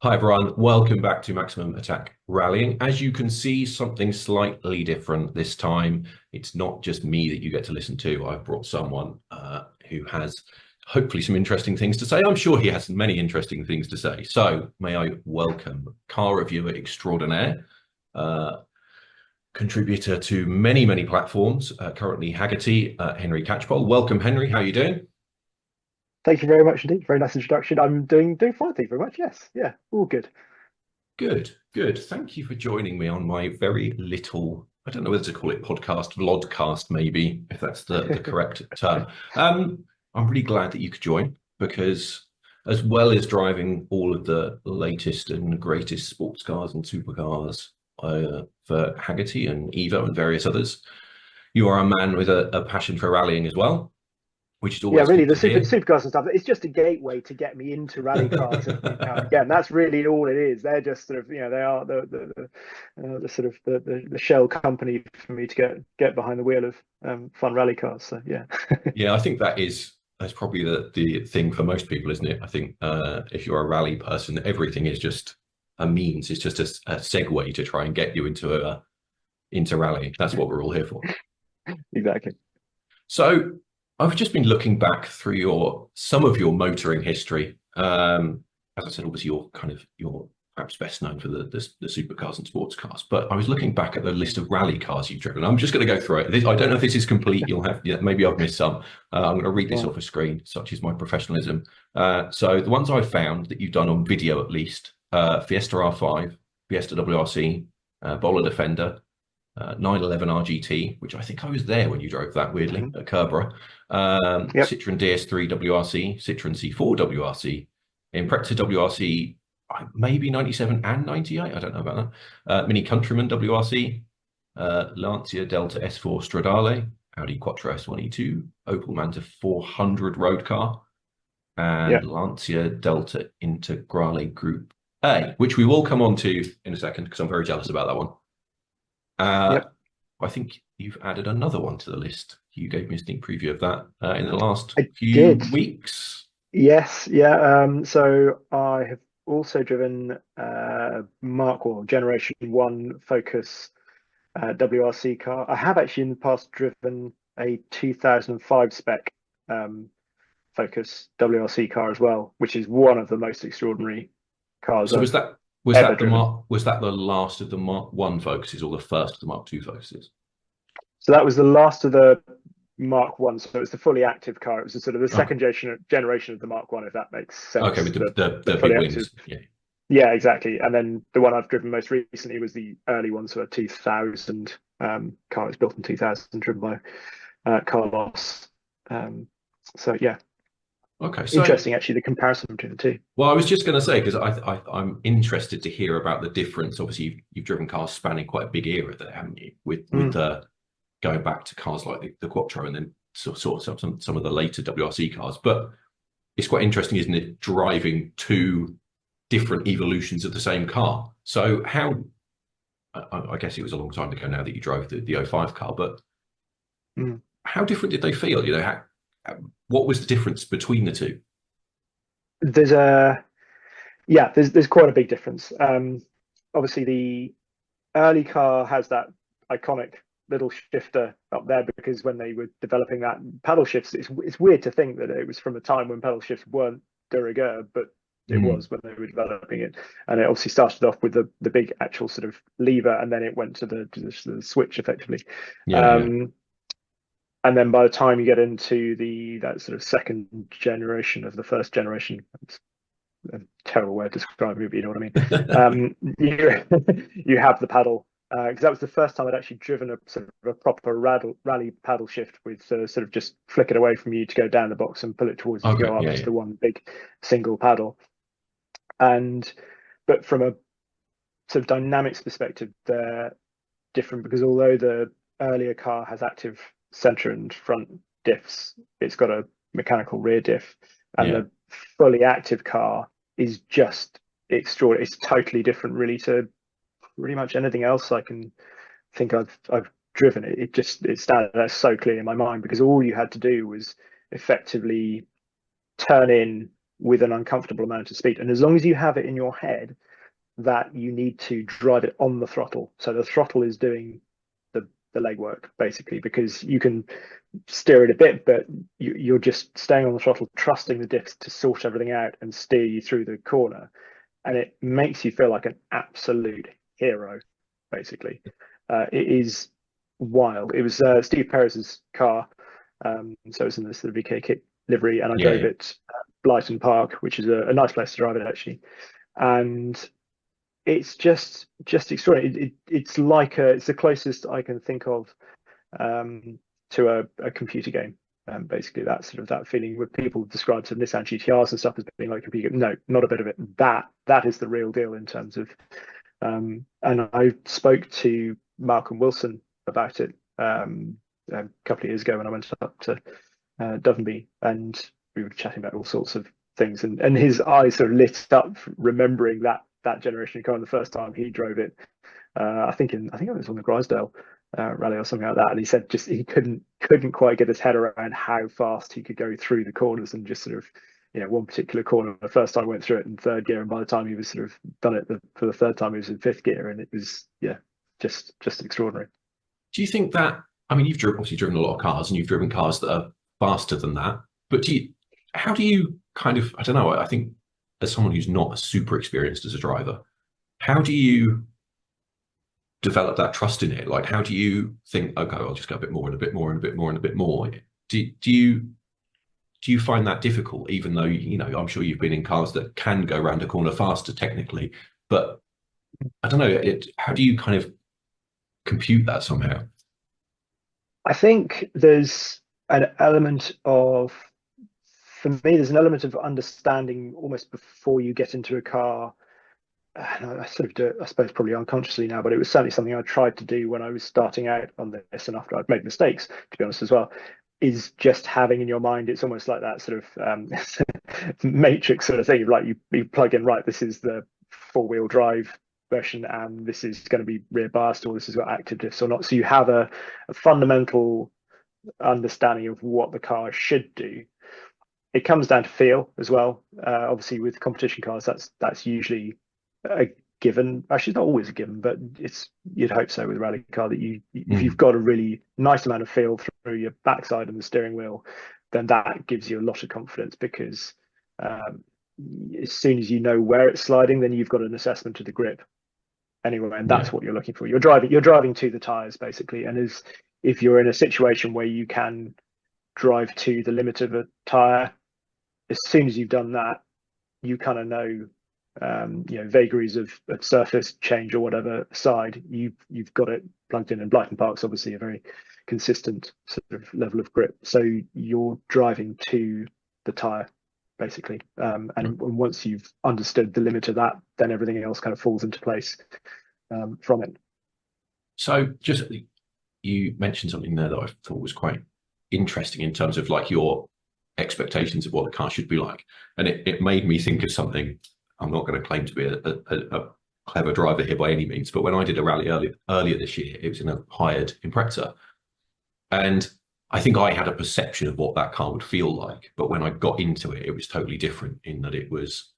Hi everyone, welcome back to Maximum Attack Rallying. As you can see, something slightly different this time. It's not just me that you get to listen to. I've brought someone who has hopefully some interesting things to say. I'm sure he has many interesting things to say. So may I welcome car reviewer extraordinaire, contributor to many platforms, currently Haggerty, Henry Catchpole. Welcome, Henry. How are you doing? Thank you very much indeed. Very nice introduction. I'm doing fine. Thank you very much. Yes, yeah, all good. Good. Thank you for joining me on my very little, I don't know whether to call it podcast, vlogcast, maybe, if that's the correct term. I'm really glad that you could join because as well as driving all of the latest and greatest sports cars and supercars for Haggerty and Evo and various others, you are a man with a passion for rallying as well, which is Yeah, always really, good the to hear. supercars and stuff. It's just a gateway to get me into rally cars every now and again. That's really all it is. They're just sort of, they are the sort of the shell company for me to get behind the wheel of fun rally cars. So yeah. Yeah, I think that's probably the thing for most people, isn't it? I think if you're a rally person, everything is just a means. It's just a segue to try and get you into rally. That's what we're all here for. Exactly. So I've just been looking back through your some of your motoring history. As I said, obviously you're perhaps best known for the supercars and sports cars. But I was looking back at the list of rally cars you've driven. I'm just going to go through it. I don't know if this is complete. You'll have, yeah, maybe I've missed some. I'm going to read this Right. off a screen, such is my professionalism. So the ones I've found that you've done on video at least: Fiesta R5, Fiesta WRC, Bowler Defender, 911 RGT, which I think I was there when you drove that, weirdly, Mhm. at Kerbera. Yep. Citroen DS3 WRC, Citroen C4 WRC, Impreza WRC, maybe 97 and 98, I don't know about that. Mini Countryman WRC, Lancia Delta S4 Stradale, Audi Quattro S1E2, Opel Manta 400 road car, and Yep. Lancia Delta Integrale Group A, which we will come on to in a second because I'm very jealous about that one. Uh, Yep. I think you've added another one to the list. You gave me a sneak preview of that in the last I few did. weeks. Yes, yeah. So I have also driven Mark or Generation One Focus WRC car. I have actually in the past driven a 2005 spec Focus WRC car as well, which is one of the most extraordinary cars So I've was ever that the driven. Mark was that the last of the Mark One focuses or the first of the Mark Two focuses? So that was the last of the Mark One. So it's the fully active car. It was the sort of the Okay, second generation of the Mark One, if that makes okay, sense. with The the fully big active. wings. Yeah. Yeah, exactly. And then the one I've driven most recently was the early one, so a 2000 car. It's built in 2000, driven by Carlos. Um, so yeah, Okay, so interesting actually the comparison between the two. well, I was just going to say because I'm interested to hear about the difference. Obviously, you've driven cars spanning quite a big era there, haven't you? With Mm. the going back to cars like the Quattro and then sort of some of the later WRC cars. But it's quite interesting, isn't it, driving two different evolutions of the same car. So how, I guess it was a long time ago now that you drove the '05 car, but Mm. how different did they feel? What was the difference between the two? There's a Yeah, there's quite a big difference. Obviously the early car has that iconic little shifter up there because when they were developing that paddle shifts, it's weird to think that it was from a time when paddle shifts weren't de rigueur, but it Mm, was when they were developing it. And it obviously started off with the big actual sort of lever, and then it went to the switch effectively. yeah. Um, and then by the time you get into the that sort of second generation of the first generation, it's a terrible way of describing it, but you know what I mean. You have the paddle because that was the first time I'd actually driven a sort of a proper rally paddle shift with sort of just flick it away from you to go down the box and pull it towards you to Okay, go up yeah, as yeah, the one big single paddle. And but from a sort of dynamics perspective, they're different because although the earlier car has active center and front diffs, it's got a mechanical rear diff, and yeah. the fully active car is just extraordinary. It's totally different, really, to pretty much anything else I can think I've driven. It stands out so clear in my mind because all you had to do was effectively turn in. with an uncomfortable amount of speed. And as long as you have it in your head that you need to drive it on the throttle, so the throttle is doing the legwork basically, because you can steer it a bit, but you're just staying on the throttle, trusting the diff to sort everything out and steer you through the corner, and it makes you feel like an absolute hero, basically. It is wild. It was Steve Perez's car, so it's in this VK kit livery, and I Yeah, drove yeah. it at Blyton Park, which is a nice place to drive it actually, and it's just extraordinary. It's like it's the closest I can think of to a computer game. Basically, that sort of that feeling where people describe some Nissan GTRs and stuff as being like a computer game. No, not a bit of it. That is the real deal in terms of. And I spoke to Malcolm Wilson about it a couple of years ago when I went up to Dovenby, and we were chatting about all sorts of things, and his eyes sort of lit up remembering that generation of car the first time he drove it. I think it was on the Grisdale rally or something like that, and he said just he couldn't quite get his head around how fast he could go through the corners, and just sort of one particular corner the first time I went through it in third gear, and by the time he was sort of done it for the third time he was in fifth gear, and it was just extraordinary. Do you think that, I mean, obviously driven a lot of cars and you've driven cars that are faster than that, but how do you kind of, I don't know, I think as someone who's not super experienced as a driver, how do you develop that trust in it? Like, how do you think, okay, I'll just go a bit more and a bit more and a bit more and a bit more? Do you find that difficult, even though, I'm sure you've been in cars that can go around a corner faster technically, but I don't know, how do you kind of compute that somehow? I think there's an element of, for me, there's an element of understanding almost before you get into a car. And I sort of do it, I suppose, probably unconsciously now, but it was certainly something I tried to do when I was starting out on this, and after I'd made mistakes, to be honest, as well, is just having in your mind, it's almost like that sort of matrix sort of thing. Like you plug in, right, this is the four-wheel drive version, and this is going to be rear biased, or this has got active diffs or not. So you have a fundamental understanding of what the car should do. It comes down to feel as well. Obviously, with competition cars, that's usually a given. Actually, it's not always a given, but you'd hope so with a rally car that if you've got a really nice amount of feel through your backside and the steering wheel, then that gives you a lot of confidence, because as soon as you know where it's sliding, then you've got an assessment of the grip anyway, and Yeah. that's what you're looking for. You're driving to the tires basically, and if you're in a situation where you can drive to the limit of a tire, as soon as you've done that, you kind of know, vagaries of surface change or whatever aside, you've got it plugged in. And Blyton Park's obviously a very consistent sort of level of grip, so you're driving to the tire basically. And once you've understood the limit of that, then everything else kind of falls into place from it. So just you mentioned something there that I thought was quite interesting in terms of like your expectations of what the car should be like. And it made me think of something. I'm not going to claim to be a clever driver here by any means, but when I did a rally earlier this year, it was in a hired Impreza. And I think I had a perception of what that car would feel like. But when I got into it, it was totally different in that it was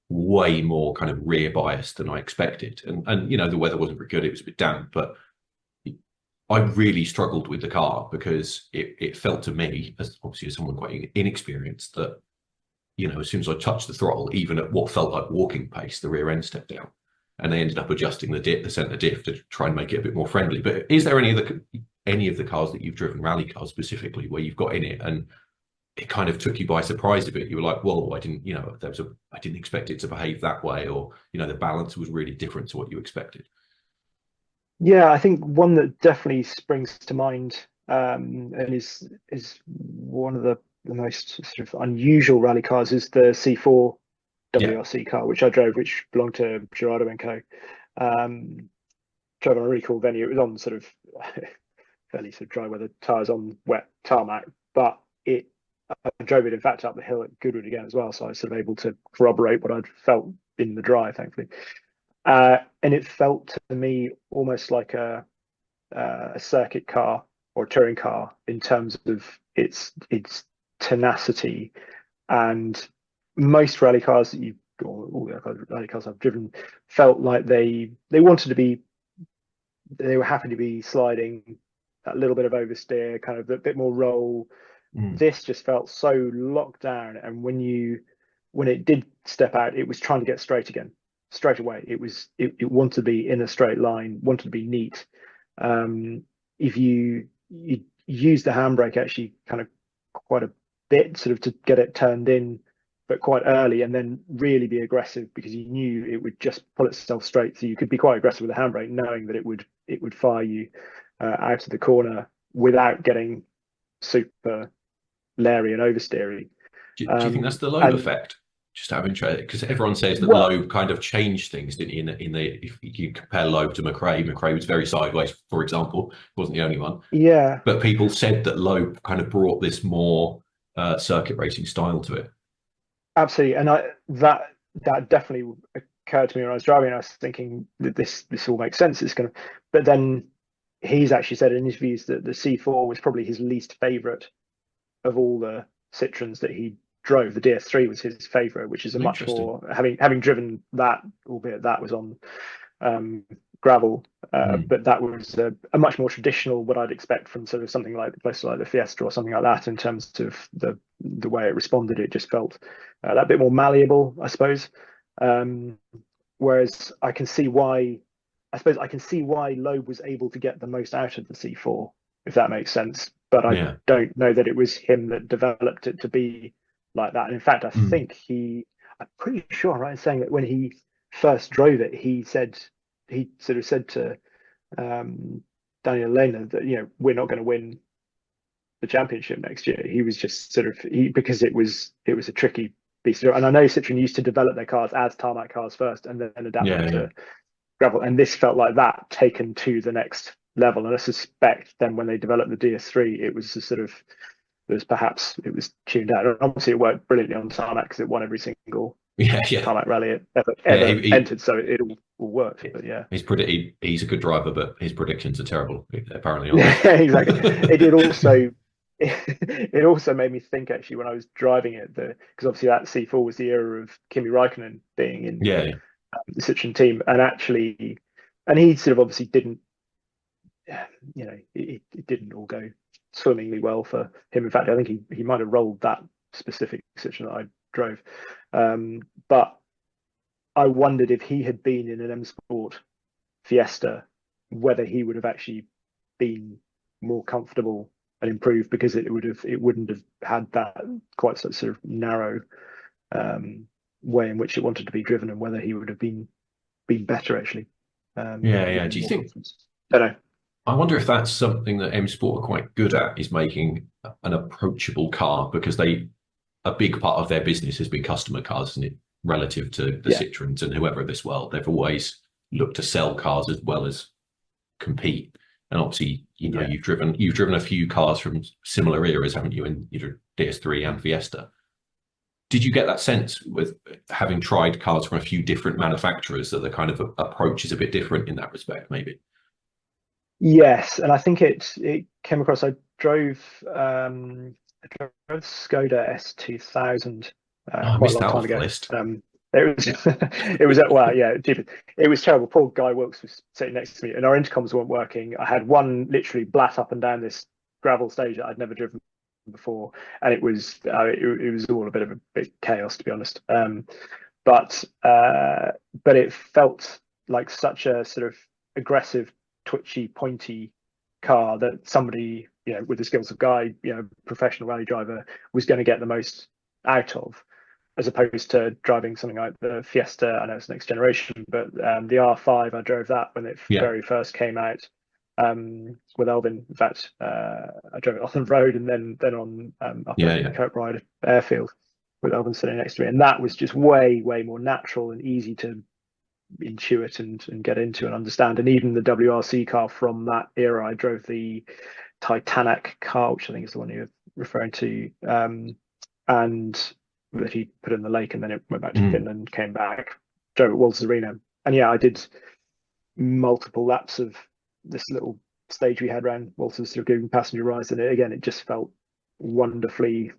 way more kind of rear biased than I expected. And the weather wasn't very good. It was a bit damp, but I really struggled with the car because it felt to me, as obviously as someone quite inexperienced, that as soon as I touched the throttle, even at what felt like walking pace, the rear end stepped down, and they ended up adjusting the center diff to try and make it a bit more friendly. But is there any of the cars that you've driven, rally cars specifically, where you've got in it and it kind of took you by surprise a bit? You were like, "Whoa, I didn't, I didn't expect it to behave that way," or the balance was really different to what you expected. Yeah, I think one that definitely springs to mind, and is one of the most sort of unusual rally cars, is the C4 Yeah, WRC car, which I drove, which belonged to Gerardo and Co. Drove on a really cool venue. It was on sort of fairly sort of dry weather tires on wet tarmac, but I drove it in fact up the hill at Goodwood again as well, so I was sort of able to corroborate what I'd felt in the dry, thankfully. And it felt to me almost like a circuit car or a touring car in terms of its tenacity and most rally cars that you, or all the rally cars I've driven, felt like they wanted to be, they were happy to be sliding, that little bit of oversteer, kind of a bit more roll. Mm. This just felt so locked down, and when it did step out, it was trying to get straight again, straight away. It wanted to be in a straight line, wanted to be neat. If you use the handbrake actually kind of quite a bit, sort of to get it turned in, but quite early, and then really be aggressive because you knew it would just pull itself straight. So you could be quite aggressive with the handbrake, knowing that it would fire you out of the corner without getting super Larry and oversteery. Do you think that's the Loeb And effect? Just out of interest, because everyone says that well, Loeb kind of changed things, didn't he? In the if you compare Loeb to McRae was very sideways, for example, wasn't the only one. yeah, But people said that Loeb kind of brought this more circuit racing style to it. absolutely. And that definitely occurred to me when I was driving. I was thinking that this all makes sense. It's gonna, but then he's actually said in interviews that the C4 was probably his least favorite of all the Citroens that he drove. The DS3 was his favorite, which is a much Interesting. more, having driven that, albeit that was on um, gravel, Mm. but that was a much more traditional, what I'd expect from sort of something like close to like the Fiesta or something like that in terms of the way it responded. It just felt that bit more malleable, I suppose. Um, Whereas I can see why, I suppose I can see why Loeb was able to get the most out of the C4, if that makes sense. But I Yeah. don't know that it was him that developed it to be like that. And in fact, I Mm. think I'm pretty sure I'm right in saying that when he first drove it, he sort of said to Daniel Lehner that, we're not going to win the championship next year. He was just sort of, because it was a tricky beast. And I know Citroen used to develop their cars as tarmac cars first and then adapt them Yeah. Yeah. to gravel. And this felt like that taken to the next level. And I suspect then when they developed the DS3, it was a sort of, it was tuned out. And obviously, it worked brilliantly on tarmac because it won every single Yeah. Yeah. tarmac rally it Yeah. ever entered. So it all worked. But yeah. He's a good driver, but his predictions are terrible, apparently, aren't Yeah, exactly. It did they? also it also made me think actually when I was driving it, because obviously that C4 was the era of Kimi Raikkonen being in Yeah. Yeah. the Citroen team, and actually, and he sort of obviously didn't, it didn't all go swimmingly well for him. In fact, I think he might have rolled that specific Citroen that I drove. But I wondered if he had been in an M Sport Fiesta, whether he would have actually been more comfortable and improved because it wouldn't have had that quite sort of narrow way in which it wanted to be driven, and whether he would have been better actually, Yeah. Yeah. given Do you more think? confidence. Don't know. I wonder if that's something that M Sport are quite good at, is making an approachable car, because a big part of their business has been customer cars, isn't it? Relative to the Yeah, Citroens and whoever of this world, they've always looked to sell cars as well as compete. And obviously, yeah, you've driven a few cars from similar eras, haven't you? In either DS3 and Fiesta. Did you get that sense with having tried cars from a few different manufacturers that the kind of approach is a bit different in that respect, maybe? yes, and I think it came across. I drove Skoda S2000 Oh, I quite a missed long out time off the ago. list. It was it was well, yeah, it was terrible. Poor Guy Wilkes was sitting next to me, and our intercoms weren't working. I had one literally blat up and down this gravel stage that I'd never driven before, and it was all a bit of a bit chaos, to be honest. But but it felt like such a sort of aggressive, twitchy, pointy car that somebody, with the skills of Guy, professional rally driver, was going to get the most out of, as opposed to driving something like the Fiesta. I know it's next generation, but the R5, I drove that when it Yeah, very first came out with Elvin. In fact, I drove it on the road and then on up yeah, at yeah, Kirkbride Airfield with Elvin sitting next to me, and that was just way more natural and easy to intuit and get into and understand. And even the WRC car from that era, I drove the Titanic car, which I think is the one you're referring to, and that he put in the lake, and then it went back to mm, Finland, came back, drove at Walters Arena, and yeah, I did multiple laps of this little stage we had around Walters, sort of giving passenger rides, and it just felt wonderfully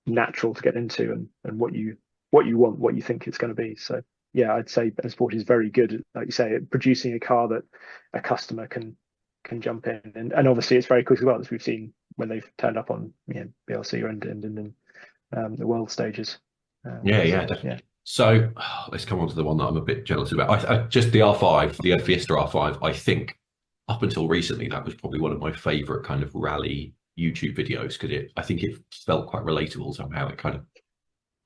natural to get into, and what you what you want, what you think it's going to be. So yeah, I'd say M Sport is very good at, like you say, at producing a car that a customer can jump in, and obviously it's very quick as well, as we've seen when they've turned up on BRC and in the world stages. Yeah, So, definitely. yeah. So let's come on to the one that I'm a bit jealous about. Just the R5, the Fiesta R5. I think up until recently, that was probably one of my favorite kind of rally YouTube videos because I think it felt quite relatable somehow. It kind of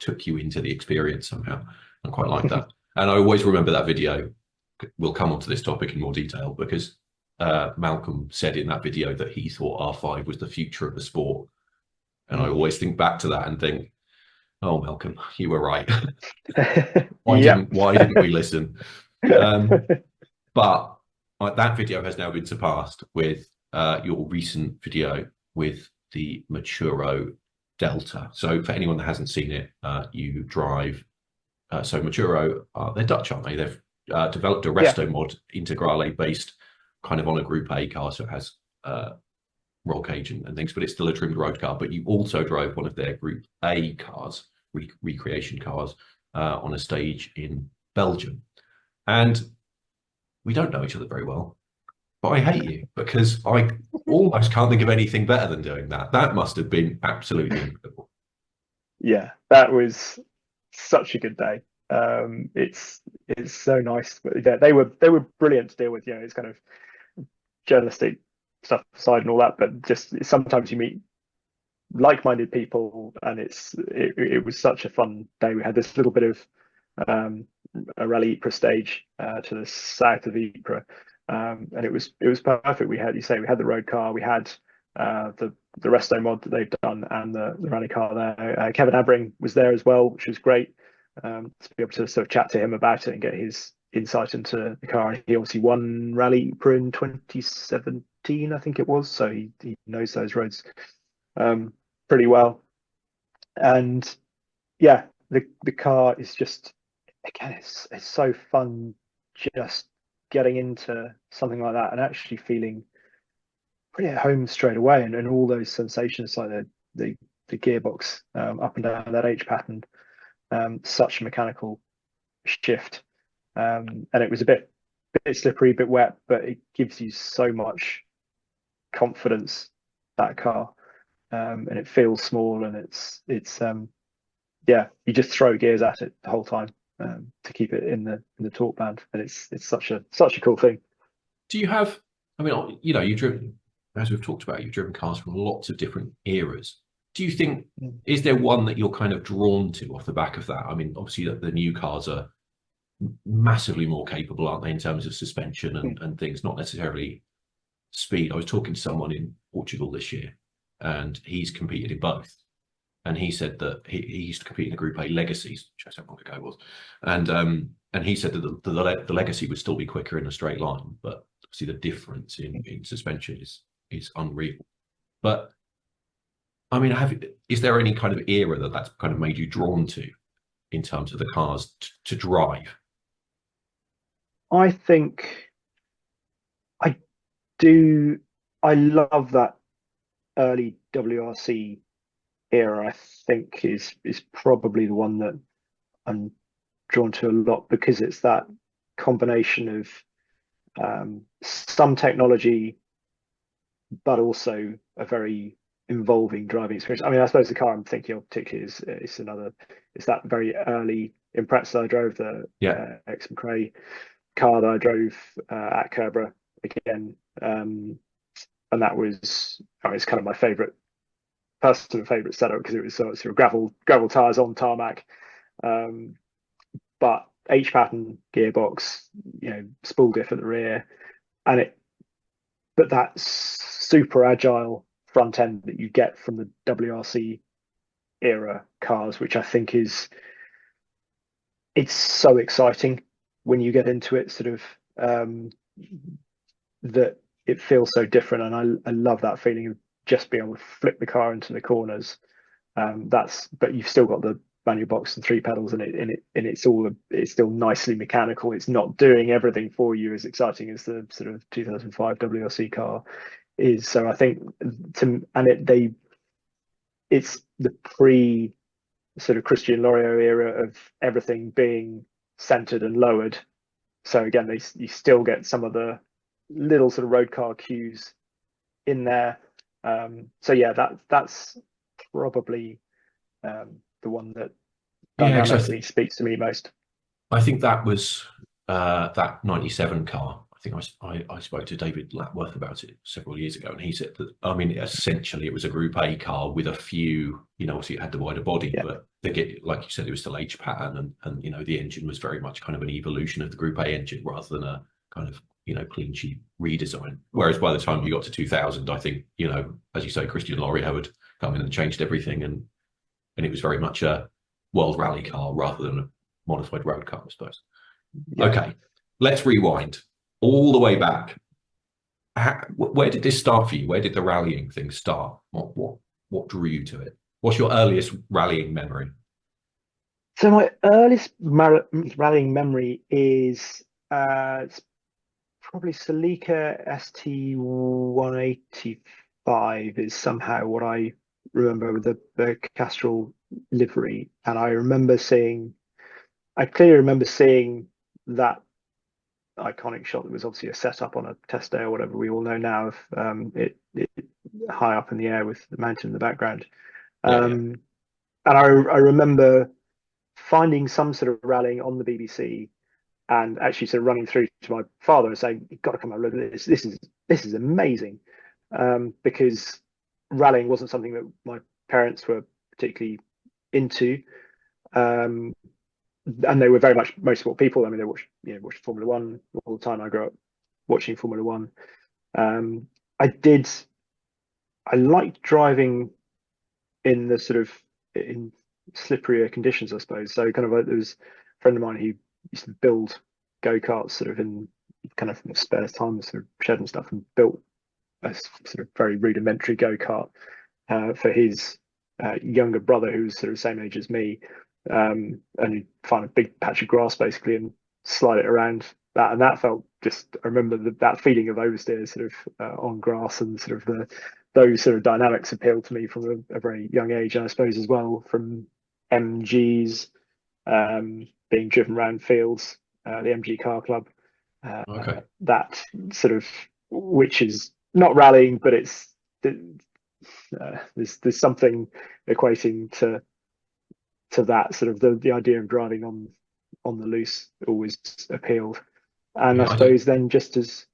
took you into the experience somehow. I quite like that. And I always remember that video. We'll come on to this topic in more detail because Malcolm said in that video that he thought R5 was the future of the sport. And I always think back to that and think, oh, Malcolm, you were right. why Yeah. didn't we listen? But that video has now been surpassed with your recent video with the Maturo Delta. So for anyone that hasn't seen it, you drive. So Maturo, they're Dutch, aren't they? They've developed a Yeah. resto mod Integrale based kind of on a Group A car, so it has roll cage and things, but it's still a trimmed road car. But you also drove one of their Group A cars, recreation cars, on a stage in Belgium. And we don't know each other very well, but I hate you because I almost can't think of anything better than doing that. That must have been absolutely incredible. Yeah, that was such a good day. It's so nice. But yeah, they were brilliant to deal with. It's kind of journalistic stuff aside and all that, but just sometimes you meet like-minded people, and it was such a fun day. We had this little bit of a rally Ypres stage to the south of Ypres, and it was perfect. We had the road car, we had the resto mod that they've done, and the rally car there. Kevin Abring was there as well, which was great to be able to sort of chat to him about it and get his insight into the car. He obviously won Rally Ypres in 2017, I think it was, so he knows those roads pretty well. And yeah, the car is just, again, it's so fun just getting into something like that and actually feeling pretty at home straight away, and all those sensations like the gearbox up and down that H pattern, such a mechanical shift, and it was a bit slippery, a bit wet, but it gives you so much confidence, that car, and it feels small, and it's yeah, you just throw gears at it the whole time to keep it in the torque band, and it's such a cool thing. Do you have? I mean, you've driven, as we've talked about, you've driven cars from lots of different eras. Do you think is there one that you're kind of drawn to off the back of that? I mean, obviously the new cars are massively more capable, aren't they, in terms of suspension and things, not necessarily speed. I was talking to someone in Portugal this year, and he's competed in both. And he said that he used to compete in the Group A Legacies, which I said long ago it was, and he said that the Legacy would still be quicker in a straight line, but obviously the difference in suspension is unreal. But I mean, is there any kind of era that's kind of made you drawn to in terms of the cars to drive? I think I do. I love that early WRC era. I think is probably the one that I'm drawn to a lot, because it's that combination of some technology, but also a very involving driving experience. I mean, I suppose the car I'm thinking of particularly it's that very early Impreza I drove, the X McRae car that I drove at Kerbera again, and that was, it's kind of my personal favorite setup, because it was sort of gravel tires on tarmac, but H pattern gearbox, spool diff at the rear, but that super agile front end that you get from the WRC era cars, which I think it's so exciting when you get into it, sort of that it feels so different, and I love that feeling of just being able to flip the car into the corners. But you've still got the manual box and three pedals, and it's still nicely mechanical. It's not doing everything for you, as exciting as the sort of 2005 WRC car is. So I think it's the sort of Christian Loriot era of everything being centered and lowered. So again, you still get some of the little sort of road car cues in there. So yeah, that's probably the one that Yeah, because dynamically speaks to me most. I think that was that 97 car. I think I spoke to David Lapworth about it several years ago, and he said that, I mean, essentially it was a Group A car with a few, obviously it had the wider body, Yeah, but like you said, it was still H pattern, and the engine was very much kind of an evolution of the Group A engine rather than a kind of, clean sheet redesign. Whereas by the time you got to 2000, I think, as you say, Christian Loriot had come in and changed everything, and it was very much a world rally car rather than a modified road car, I suppose. yeah. Okay, let's rewind all the way back. Where did this start for you? Where did the rallying thing start? What drew you to it? What's your earliest rallying memory? So my earliest rallying memory is it's probably Celica ST 185 is somehow what I remember with the Castrol livery, and I clearly remember seeing that iconic shot that was obviously a setup on a test day or whatever we all know now of it high up in the air with the mountain in the background. Yeah, yeah. And I remember finding some sort of rallying on the BBC and actually sort of running through to my father and saying, "You've got to come and look at this. This is amazing," because rallying wasn't something that my parents were particularly into, um, and they were very much motorsport people. I mean, they watched Formula One all the time. I grew up watching Formula One. Um, I did. I liked driving in the sort of in slipperier conditions, I suppose. So kind of like there was a friend of mine who used to build go-karts sort of in kind of spare time, sort of shed and stuff, and built a sort of very rudimentary go-kart for his younger brother who was sort of the same age as me. And you'd find a big patch of grass basically and slide it around that. And that felt just, I remember that feeling of oversteer sort of on grass, and sort of those sort of dynamics appealed to me from a very young age. And I suppose as well from MGs being driven around fields, the MG Car Club, Okay. that sort of, which is not rallying, but there's something equating to that sort of the idea of driving on the loose always appealed. And I Yeah, I don't. suppose then just as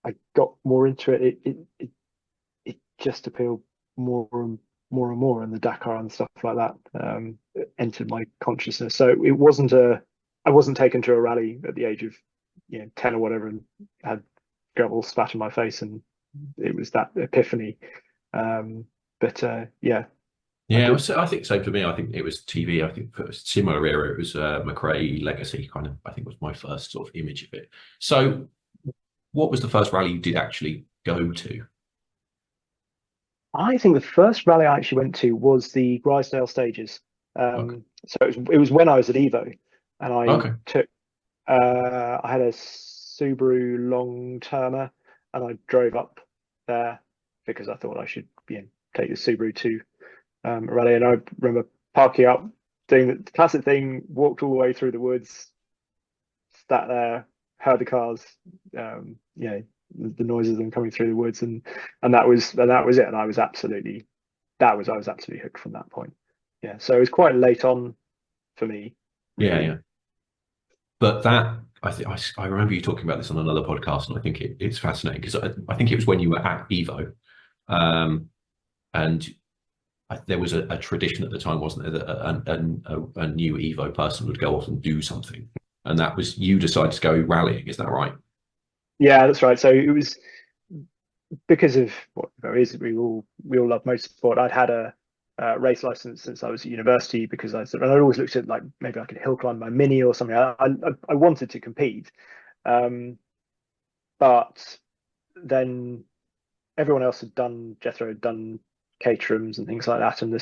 I got more into it, it just appealed more and more, and the Dakar and stuff like that entered my consciousness. So I wasn't taken to a rally at the age of 10 or whatever and had gravel spat in my face, and it was that epiphany. But yeah, I Yeah, did. I think so for me. I think it was TV. I think for a similar era, it was McRae Legacy kind of, I think was my first sort of image of it. So what was the first rally you did actually go to? I think the first rally I actually went to was the Grisdale Stages. Okay. So it was when I was at Evo, and Okay. I had a Subaru long termer, and I drove up there because I thought I should take the Subaru to rally. And I remember parking up, doing the classic thing, walked all the way through the woods, sat there, heard the cars, the noises of them coming through the woods, and that was it. And I was absolutely hooked from that point. Yeah, so it was quite late on for me, Yeah, really. yeah. But that I think I remember you talking about this on another podcast, and I think it's fascinating because I think it was when you were at Evo, and there was a tradition at the time, wasn't there, that a new Evo person would go off and do something, and that was you decided to go rallying. Is that right? Yeah, that's right. So it was because of what there is. We all love motorsport. I'd had a race license since I was at university because I always looked at like maybe I could hill climb my mini or something. I wanted to compete, um, but then everyone else had done Jethro had done Caterhams and things like that, and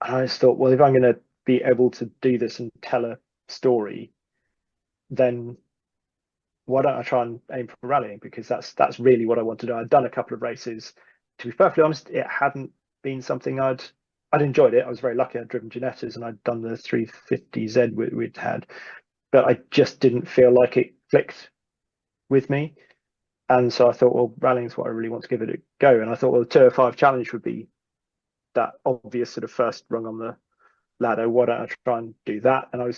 I just thought, well, if I'm going to be able to do this and tell a story, then why don't I try and aim for rallying? Because that's really what I want to do. I'd done a couple of races. To be perfectly honest, it hadn't been something I'd I'd enjoyed it. I was very lucky. I'd driven Ginettas and I'd done the 350Z we'd had, but I just didn't feel like it clicked with me. And so I thought, well, rallying's what I really want to give it a go. And I thought, well, the 205 challenge would be that obvious sort of first rung on the ladder. Why don't I try and do that? And I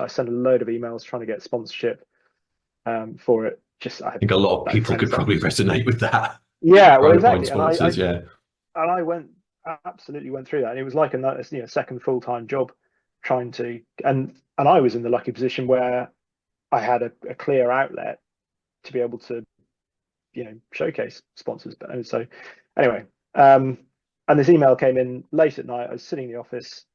sent a load of emails trying to get sponsorship for it. I think a lot of no people could friends. probably resonate with that. Yeah, well, Trying to find exactly. And sponsors, yeah. I absolutely went through that. And it was like a second full-time job trying to, and I was in the lucky position where I had a clear outlet to be able to, showcase sponsors. But so anyway, and this email came in late at night. I was sitting in the office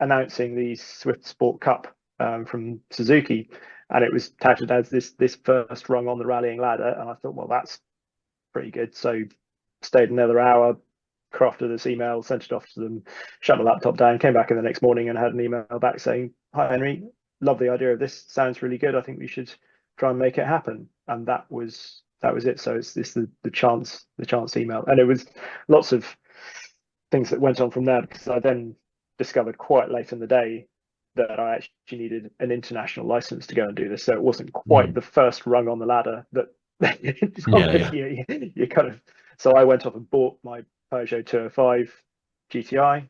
announcing the Swift Sport Cup from Suzuki, and it was touted as this first rung on the rallying ladder. And I thought, well, that's pretty good. So stayed another hour, crafted this email, sent it off to them, shut my laptop down, came back in the next morning and had an email back saying, "Hi Henry, love the idea of this. Sounds really good. I think we should try and make it happen." And that was it. So it's the chance email, and it was lots of things that went on from there, because I then discovered quite late in the day that I actually needed an international license to go and do this. So it wasn't quite the first rung on the ladder that Yeah. you kind of. So I went off and bought my Peugeot 205 GTI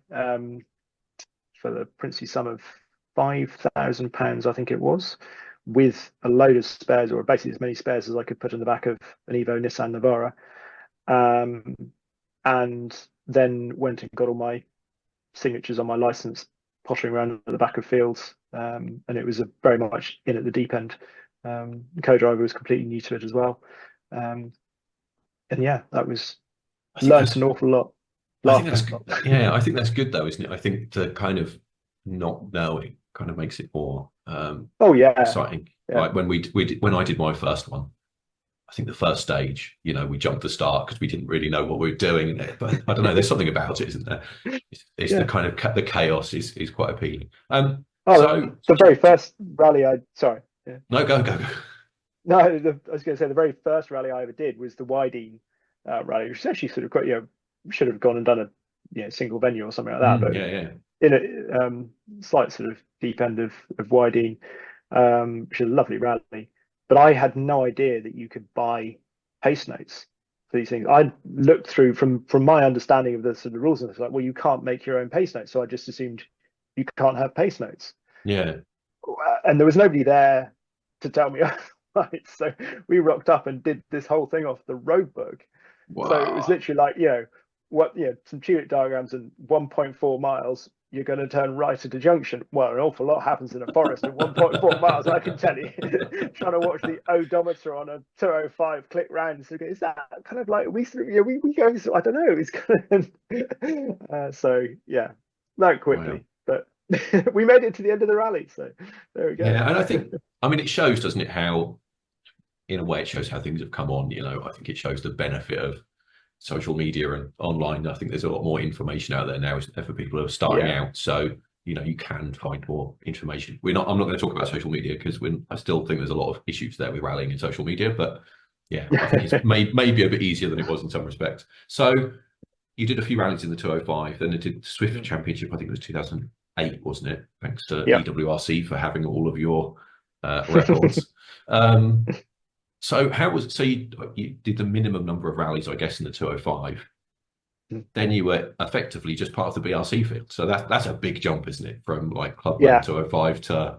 for the princely sum of £5,000, I think it was, with a load of spares, or basically as many spares as I could put in the back of an Evo Nissan Navara, and then went and got all my signatures on my license, pottering around at the back of fields, and it was very much in at the deep end. The co-driver was completely new to it as well, and yeah, that was learned an awful lot. I think that's yeah. I think that's good though, isn't it? I think the kind of not knowing kind of makes it more Oh yeah, exciting. yeah. Like when I did my first one, I think the first stage, we jumped the start because we didn't really know what we were doing. But I don't know, there's something about it, isn't there? It's the kind of the chaos is quite appealing. So the very first rally sorry. Yeah. No, go. No, I was going to say the very first rally I ever did was the Wydene rally, which is actually sort of quite, should have gone and done a single venue or something like that. But yeah. in a slight sort of deep end of Wydene, which is a lovely rally. But I had no idea that you could buy pace notes for these things. I looked through from my understanding of the sort of rules, and it's like, well, you can't make your own pace notes. So I just assumed you can't have pace notes. Yeah. And there was nobody there to tell me. Right, so we rocked up and did this whole thing off the road book. Wow. So it was literally like, some tulip diagrams and 1.4 miles, you're going to turn right at a junction. Well, an awful lot happens in a forest at 1.4 miles, I can tell you. Trying to watch the odometer on a 205 click round. So is that kind of like we go? I don't know. It's kind of so yeah, not quickly, wow. But we made it to the end of the rally. So there we go. Yeah, and I mean, it shows, doesn't it, how, in a way, it shows how things have come on. I think it shows the benefit of social media and online. I think there's a lot more information out there now, isn't there, for people who are starting out. So, you can find more information. I'm not going to talk about social media because I still think there's a lot of issues there with rallying in social media. But yeah, I think it's maybe a bit easier than it was in some respects. So you did a few rallies in the 205, then it did the Swift Championship, I think it was 2008, wasn't it? Thanks to EWRC for having all of your records. So you did the minimum number of rallies, I guess, in the 205. Then you were effectively just part of the BRC field. So that's a big jump, isn't it? From like Clubman 205 to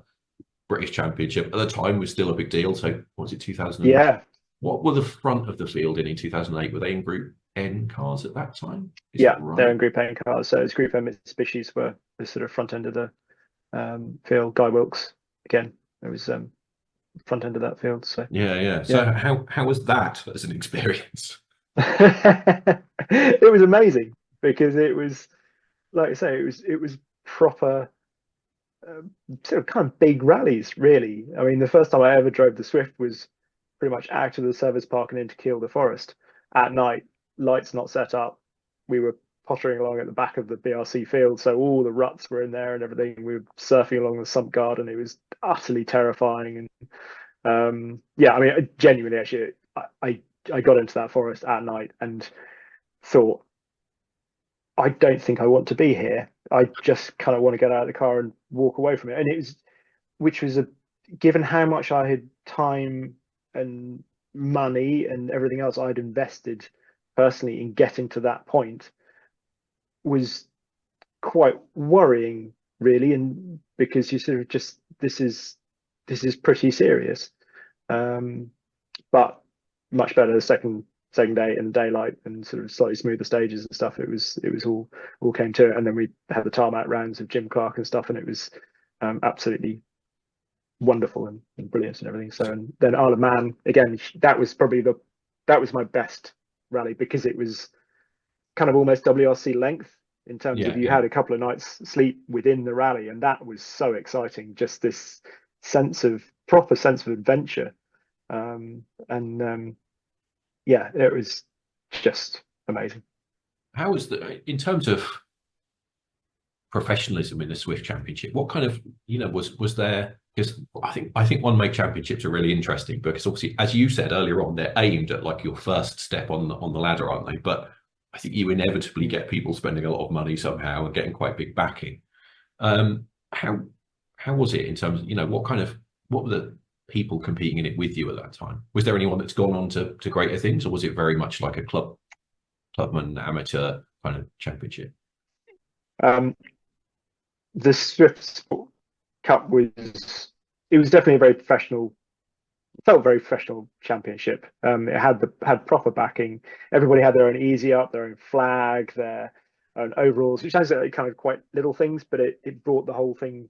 British Championship. At the time was still a big deal. So what was it, 2000? Yeah. What were the front of the field in 2008? Were they in Group N cars at that time? Right? They're in Group N cars. So it's Group N Mitsubishis were the sort of front end of the field. Guy Wilkes, again, it was front end of that field. So yeah. So how was that as an experience? It was amazing, because it was, like I say, it was proper sort of kind of big rallies, really. I mean, the first time I ever drove the Swift was pretty much out of the service park and into Kielder Forest at night, lights not set up. We were pottering along at the back of the BRC field, so all the ruts were in there and everything. We were surfing along the sump garden. It was utterly terrifying. And I mean, genuinely, actually, I got into that forest at night and thought, I don't think I want to be here. I just kind of want to get out of the car and walk away from it. And it was, which was a, given how much I had time and money and everything else I'd invested personally in getting to that point, was quite worrying, really. And because you sort of just, this is pretty serious. Um, but much better the second day in the daylight and sort of slightly smoother stages and stuff. It was all came to it, and then we had the tarmac rounds of Jim Clark and stuff, and it was absolutely wonderful and brilliant and everything. So, and then Isle of Man again, that was probably that was my best rally, because it was kind of almost WRC length in terms of Yeah, you yeah. had a couple of nights sleep within the rally, and that was so exciting. Just this proper sense of adventure, and yeah, it was just amazing. How was in terms of professionalism in the Swift Championship? What kind of, was there? Because I think one make championships are really interesting because obviously, as you said earlier on, they're aimed at like your first step on the ladder, aren't they? But I think you inevitably get people spending a lot of money somehow and getting quite big backing. Um, how how was it in terms of, what were the people competing in it with you at that time? Was there anyone that's gone on to greater things, or was it very much like a clubman amateur kind of championship? Um, the Swift Sport Cup was definitely a very professional, felt very professional championship. It had proper backing. Everybody had their own easy up, their own flag, their own overalls, which sounds like kind of quite little things, but it brought the whole thing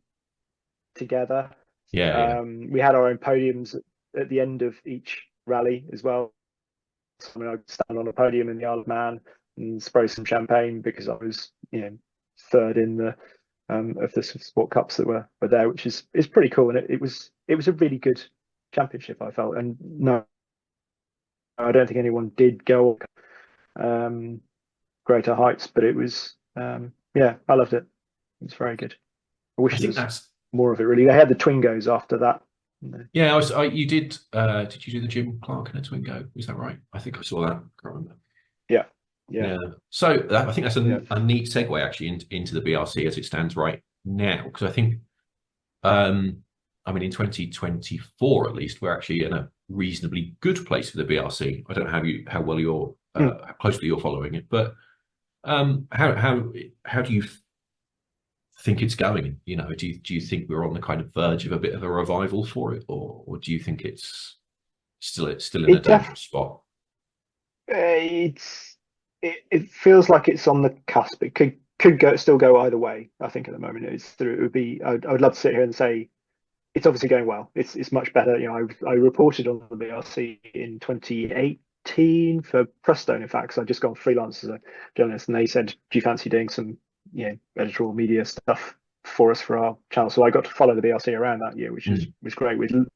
together. Yeah, yeah, We had our own podiums at the end of each rally as well. So, I mean, I'd stand on a podium in the Isle of Man and spray some champagne because I was, third in the of the sport cups that were there, which is pretty cool. And it was a really good championship, I felt. And no, I don't think anyone did go greater heights, but it was yeah, I loved it. It was very good. I I wish there think was that's more of it. Really, they had the Twingos after that. yeah. You did you do the Jim Clark and a Twingo? Is that right? I think I saw that. I can't remember. Yeah, yeah, Yeah. So I think that's yeah. a neat segue actually into the BRC as it stands right now, because I think, um, I mean, in 2024 at least, we're actually in a reasonably good place for the BRC. I don't know how well you're Mm. how closely you're following it, but how do you think it's going? Do you think we're on the kind of verge of a bit of a revival for it, or do you think it's still in a It def dangerous spot? it feels like it's on the cusp. It could go still go either way. I think at the moment it would be. I would love to sit here and say it's obviously going well. It's much better. I reported on the BRC in 2018 for Prestone, in fact, because I'd just gone freelance as a journalist, and they said, "Do you fancy doing some editorial media stuff for us for our channel?" So I got to follow the BRC around that year, which Mm. was great with Luke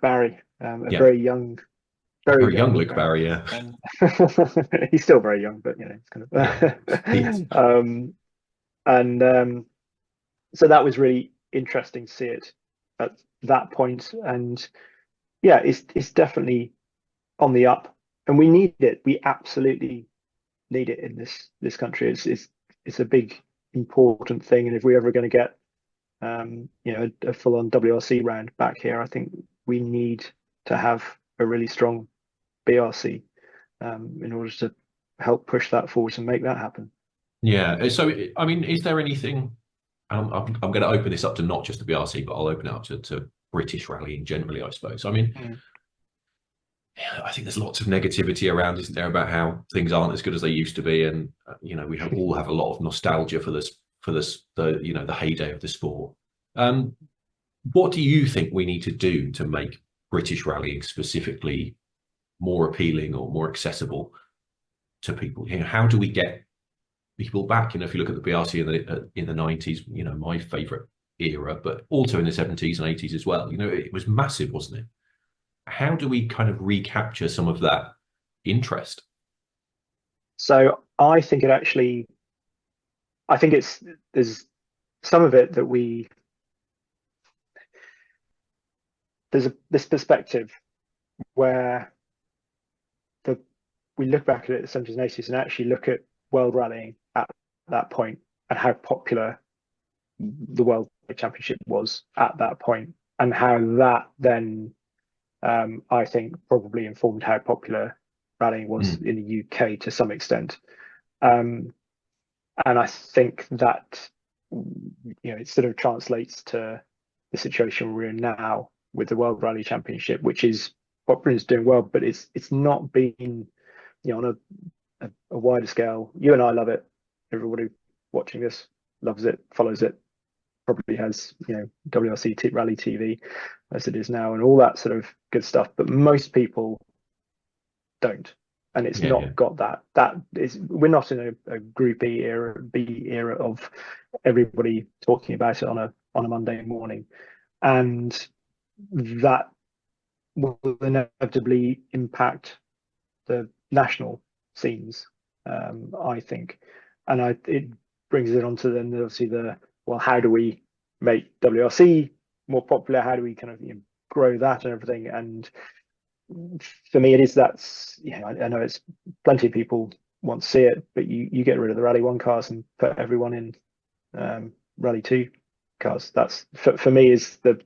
Barry, a Yeah, very very young young Luke Luke Barry. Barry. Yeah, Um, he's still very young, but it's kind yeah, he is. of and so that was really interesting to see it at that point. And yeah, it's definitely on the up, and we need it. We absolutely need it in this country. It's a big important thing, and if we're ever going to get a full-on WRC round back here, I think we need to have a really strong BRC in order to help push that forward and make that happen. Yeah. So, I mean, is there anything? I'm going to open this up to not just the BRC, but I'll open it up to British rallying generally, I suppose. I mean, Mm. yeah, I think there's lots of negativity around, isn't there, about how things aren't as good as they used to be, and we all have a lot of nostalgia the heyday of the sport. Um, what do you think we need to do to make British rallying specifically more appealing or more accessible to people? How do we get people back? If you look at the BRC in the 90s, my favourite era, but also in the 70s and 80s as well. It was massive, wasn't it? How do we kind of recapture some of that interest? So I think there's some of it that there's this perspective where the we look back at the 70s and 80s and actually look at world rallying at that point and how popular the World Championship was at that point, and how that then, I think, probably informed how popular rallying was in the UK to some extent. And I think that, it sort of translates to the situation we're in now with the World Rally Championship, which is what Britain's doing well, but it's not been, on a wider scale. You and I love it. Everybody watching this loves it, follows it, probably has, WRC Rally TV as it is now, and all that sort of good stuff. But most people don't, and it's not got that. We're not in a Group B era of everybody talking about it on a Monday morning, and that will inevitably impact the national scenes, I think. And it brings it on to then obviously how do we make WRC more popular? How do we kind of grow that and everything? And for me, it is I know it's plenty of people want to see it, but you get rid of the Rally 1 cars and put everyone in Rally 2 cars. That's for me is the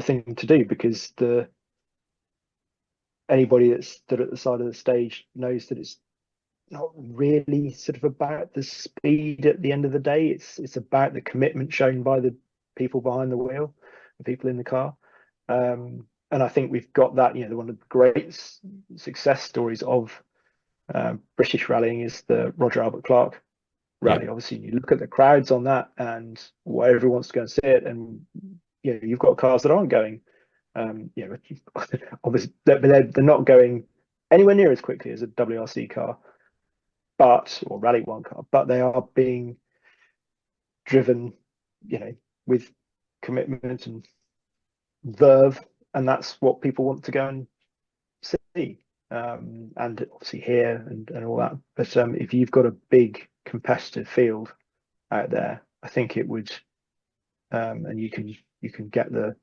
thing to do, because anybody that's stood at the side of the stage knows that it's not really sort of about the speed at the end of the day. It's about the commitment shown by the people behind the wheel, the people in the car. And I think we've got that. One of the great success stories of British rallying is the Roger Albert Clark rally. Obviously, you look at the crowds on that, and everyone wants to go and see it. And you've got cars that aren't going. Obviously, they're not going anywhere near as quickly as a WRC car, or Rally 1 car, but they are being driven, with commitment and verve, and that's what people want to go and see. And obviously here and all that. But if you've got a big competitive field out there, I think it would, and you can get the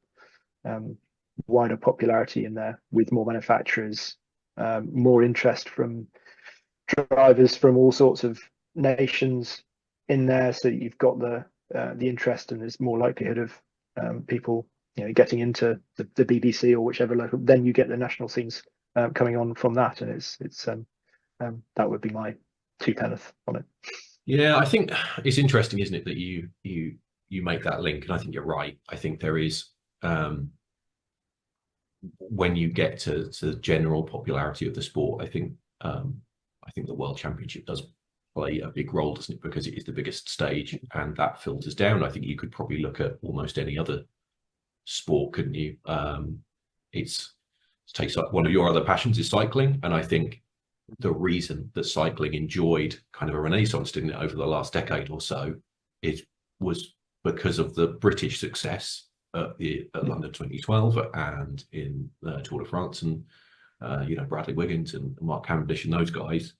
wider popularity in there with more manufacturers, more interest from drivers from all sorts of nations in there, so you've got the interest, and there's more likelihood of people getting into the BBC or whichever local. Then you get the national scenes coming on from that, and it's that would be my two penneth on it. Yeah, I think it's interesting, isn't it, that you make that link, and I think you're right. I think there is, when you get to general popularity of the sport, I think the World Championship does play a big role, doesn't it? Because it is the biggest stage, and that filters down. I think you could probably look at almost any other sport, couldn't you? It's takes up one of your other passions is cycling, and I think the reason that cycling enjoyed kind of a renaissance, didn't it, over the last decade or so, was because of the British success at London 2012 and in Tour de France, and Bradley Wiggins and Mark Cavendish and those guys.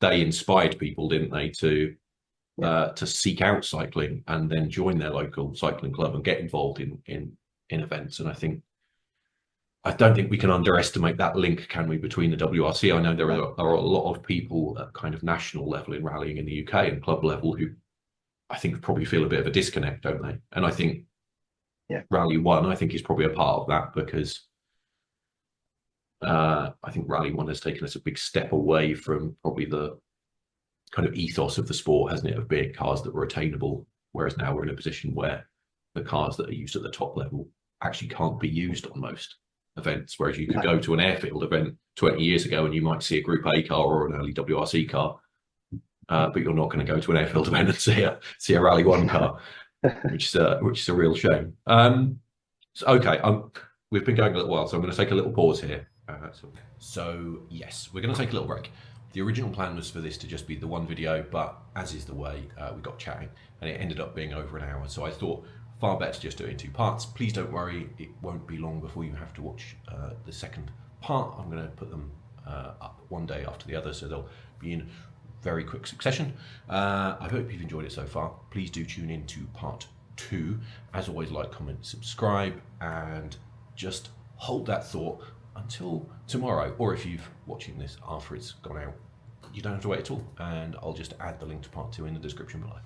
They inspired people, didn't they, to seek out cycling and then join their local cycling club and get involved in events. And I don't think we can underestimate that link, can we, between the WRC? I know there are a lot of people at kind of national level in rallying in the UK and club level who I think probably feel a bit of a disconnect, don't they? And I think Rally 1, I think, is probably a part of that, because I think Rally 1 has taken us a big step away from probably the kind of ethos of the sport, hasn't it, of being cars that were attainable, whereas now we're in a position where the cars that are used at the top level actually can't be used on most events, whereas you could go to an airfield event 20 years ago and you might see a Group A car or an early WRC car, but you're not going to go to an airfield event and see a Rally 1 car, which is a real shame. Okay, we've been going a little while, so I'm going to take a little pause here. So yes, we're going to take a little break. The original plan was for this to just be the one video, but as is the way, we got chatting and it ended up being over an hour. So I thought far better to just do it in two parts. Please don't worry, it won't be long before you have to watch the second part. I'm going to put them up one day after the other, so they'll be in very quick succession. I hope you've enjoyed it so far. Please do tune in to part 2. As always, like, comment, subscribe, and just hold that thought. until tomorrow, or if you're watching this after it's gone out, you don't have to wait at all, and I'll just add the link to part 2 in the description below.